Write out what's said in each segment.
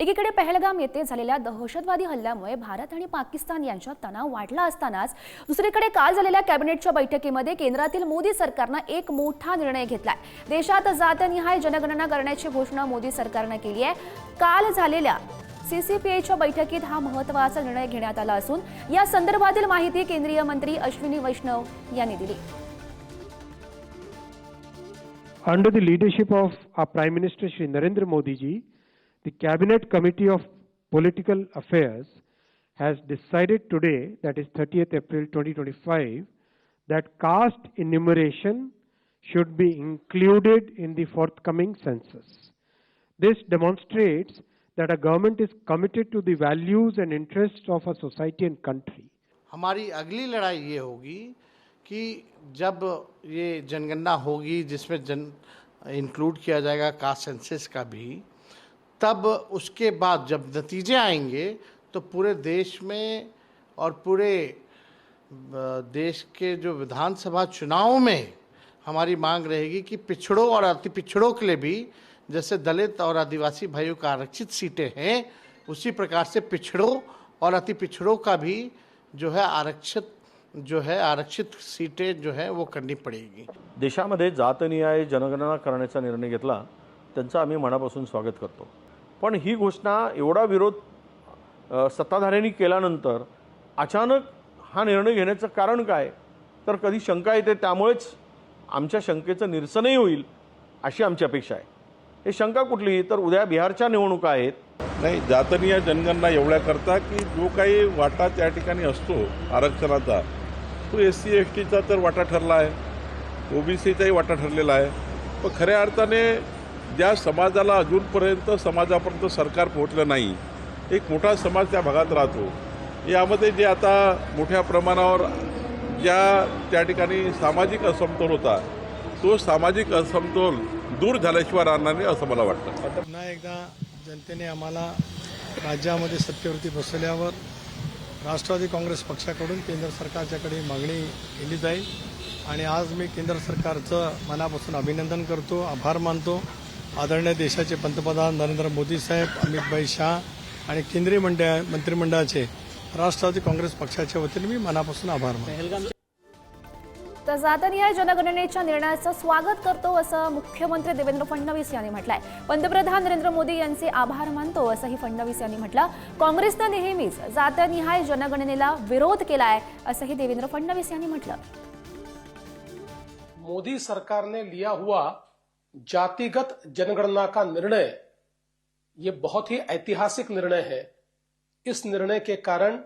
एकीकडे पहलगाम येथे झालेल्या दहशतवादी हल्ल्यामुळे भारत आणि पाकिस्तान यांच्यात तणाव वाढला असतानाच दुसरीकडे काल झालेल्या कॅबिनेटच्या बैठकीमध्ये केंद्रातील मोदी सरकारने एक मोठा निर्णय घेतलाय। देशात जातनिहाय जनगणना करण्याची घोषणा मोदी सरकारने केली आहे। काल झालेल्या सीसीपीआयच्या बैठकीत हा महत्त्वाचा निर्णय घेण्यात आला असून या संदर्भातील माहिती केंद्रीय मंत्री अश्विनी वैष्णव यांनी दिली। Under the leadership of our Prime Minister Shri Narendra Modi ji, the Cabinet Committee of Political Affairs has decided today, that is 30th April 2025, that caste enumeration should be included in the forthcoming census. This demonstrates that our government is committed to the values and interests of our society and country. हमारी अगली लड़ाई ये होगी कि जब ये जनगणना होगी जिसमें इंक्लूड किया जाएगा कास्ट सेंसस का भी, तब उसके बाद जब नतीजे आएंगे तो पूरे देश में और पूरे देश के जो विधानसभा चुनाव में हमारी मांग रहेगी कि पिछड़ों और अति पिछड़ों के लिए भी, जैसे दलित और आदिवासी भाइयों का आरक्षित सीटें हैं, उसी प्रकार से पिछड़ों और अति पिछड़ों का भी जो है आरक्षित सीटें जो है वो करनी पड़ेगी। देशामध्ये जातनिहाय जनगणना करण्याचा निर्णय घेतला, त्यांचा आम्ही मनापासून स्वागत करतो। पण ही घोषणा एवढा विरोध सत्ताधाऱ्यांनी केल्यानंतर अचानक हा निर्णय घेण्याचं कारण काय, तर कधी शंका येते, त्यामुळेच आमच्या शंकेचं निरसनही होईल अशी आमची अपेक्षा आहे। हे शंका कुठली, तर उद्या बिहारच्या निवडणुका आहेत। नाही, जातनिहाय जनगणना एवढ्याकरता की जो काही वाटा त्या ठिकाणी असतो आरक्षणाचा, तो SC STचा तर वाटा ठरला आहे, OBCचाही वाटा ठरलेला आहे। पण खऱ्या अर्थाने ज्या समाजाला अजूनपर्यंत समाजापर्यंत सरकार पोहोचलं नाही, एक मोठा समाज त्या भागात राहतो, यामध्ये जे आता मोठ्या प्रमाणावर ज्या त्या ठिकाणी सामाजिक असमतोल होता, तो सामाजिक असमतोल दूर झाल्याशिवाय राहणार नाही असं मला वाटतं। पुन्हा एकदा जनतेने आम्हाला राज्यामध्ये सत्तेवरती बसवल्यावर राष्ट्रवादी काँग्रेस पक्षाकडून केंद्र सरकारच्याकडे मागणी केली जाईल आणि आज मी केंद्र सरकारचं मनापासून अभिनंदन करतो, आभार मानतो। आदरणीय देशाचे पंतप्रधान नरेंद्र मोदी साहेब, अमित भाई शाह आणि केंद्रीय मंत्रिमंडळाचे राष्ट्रवादी काँग्रेस पक्षाच्या वतीने मी मनापासून आभार मानतो। तर जातनिहाय जनगणनेच्या निर्णयाचं स्वागत करतो असं मुख्यमंत्री देवेंद्र फडणवीस यांनी म्हटलंय। पंतप्रधान नरेंद्र मोदी यांचे आभार मानतो असंही फडणवीस यांनी म्हटलं। काँग्रेसने नेहमीच जातनिहाय जनगणनेला विरोध केलाय असंही देवेंद्र फडणवीस यांनी म्हटलं। मोदी सरकार ने लिया हुआ जातिगत जनगणना का निर्णय ये बहुत ही ऐतिहासिक निर्णय है। इस निर्णय के कारण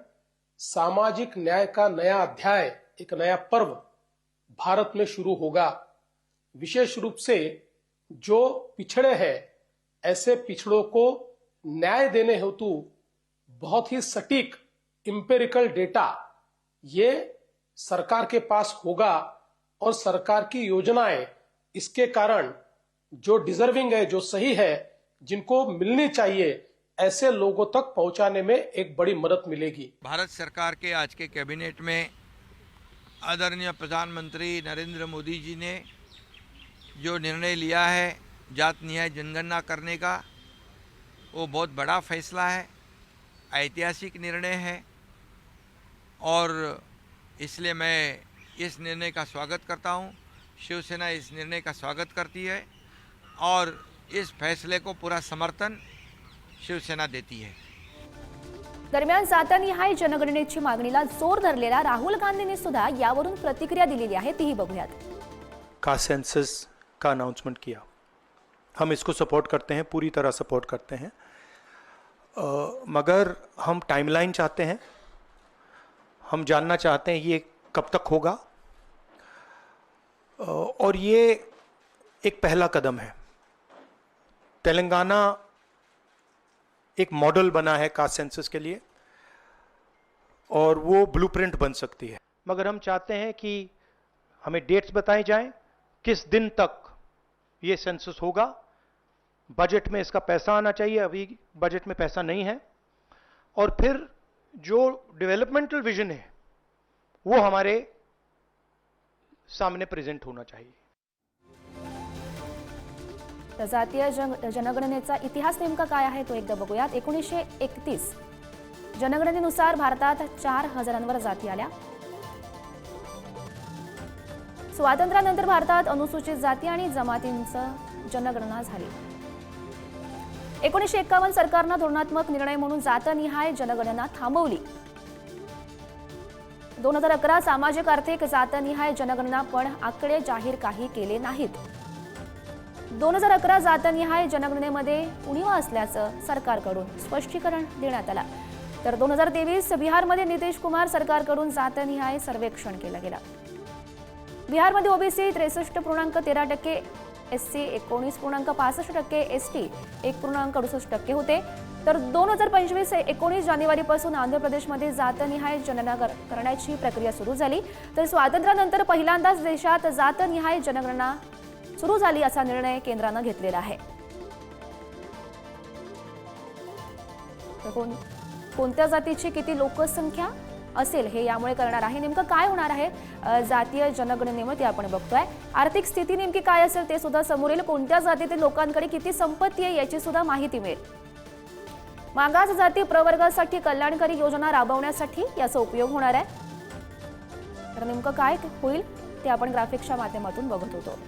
सामाजिक न्याय का नया अध्याय, एक नया पर्व भारत में शुरू होगा। विशेष रूप से जो पिछड़े हैं, ऐसे पिछड़ों को न्याय देने हेतु बहुत ही सटीक इंपेरिकल डेटा ये सरकार के पास होगा और सरकार की योजनाएं इसके कारण जो डिजर्विंग है, जो सही है, जिनको मिलनी चाहिए, ऐसे लोगों तक पहुंचाने में एक बड़ी मदद मिलेगी। भारत सरकार के आज के कैबिनेट में आदरणीय प्रधानमंत्री नरेंद्र मोदी जी ने जो निर्णय लिया है जातनिहाय जनगणना करने का, वो बहुत बड़ा फैसला है, ऐतिहासिक निर्णय है और इसलिए मैं इस निर्णय का स्वागत करता हूँ। शिवसेना इस निर्णय का स्वागत करती है और इस फैसले को पूरा समर्थन शिवसेना देती है। दरम्यान जातनिहाय जनगणनेची मागणीला जोर धरलेल्या राहुल गांधींनी सुद्धा यावरून प्रतिक्रिया दिलेली आहे, तीही बघूयात। कास्ट सेंसस का अनाउंसमेंट किया, हम इसको सपोर्ट करते हैं, पूरी तरह सपोर्ट करते हैं, मगर हम टाइमलाइन चाहते हैं। हम जानना चाहते हैं ये कब तक होगा, और ये एक पहला कदम है। तेलंगाना एक मॉडल बना है कास्ट सेंसस के लिए और वो ब्लूप्रिंट बन सकती है, मगर हम चाहते हैं कि हमें डेट्स बताई जाएं, किस दिन तक ये सेंसस होगा, बजट में इसका पैसा आना चाहिए, अभी बजट में पैसा नहीं है, और फिर जो डेवलपमेंटल विजन है वो हमारे सामने प्रेजेंट होना चाहिए। तर जातीय जनगणनेचा इतिहास नेमका काय आहे तो एकदा बघूयात. 1931 जनगणनेनुसार भारतात 4,000वर जाती आल्या. स्वातंत्र्यानंतर भारतात अनुसूचित जाती आणि जमातींचं जनगणना झाली. 1951 सरकारनं धोरणात्मक निर्णय म्हणून जातनिहाय जनगणना थांबवली. 2011 सामाजिक आर्थिक जातनिहाय जनगणना पण आकडे जाहीर काही केले नाहीत. 2011 जातनिहाय जनगणनेमध्ये उणीवा असल्याचं सरकारकडून स्पष्टीकरण देण्यात आलं. तर 2023 बिहारमध्ये नितीश कुमार सरकारकडून जातनिहाय सर्वेक्षण केलं गेलं. बिहारमध्ये ओबीसी 63.13%, एससी 19.65%, एसटी 1.68% होते. तर 2025-19 जानेवारीपासून आंध्र प्रदेशमध्ये जातनिहाय जनगणना करण्याची प्रक्रिया सुरू झाली. तर स्वातंत्र्यानंतर पहिल्यांदाच देशात जातनिहाय जनगणना सुरू झाली असा निर्णय केंद्रानं घेतलेला आहे. तर कोणत्या जातीची किती लोकसंख्या असेल हे यामुळे करणार आहे. नेमकं काय होणार आहे जातीय जनगणनेमध्ये आपण बघतोय. आर्थिक स्थिती नेमकी काय असेल ते सुद्धा समोर येईल. कोणत्या जातीतील लोकांकडे किती संपत्ती आहे याची सुद्धा माहिती मिळेल. मागास जाती प्रवर्गासाठी कल्याणकारी योजना राबवण्यासाठी याचा उपयोग होणार आहे. तर नेमकं काय होईल ते आपण ग्राफिक्सच्या माध्यमातून बघत होतो.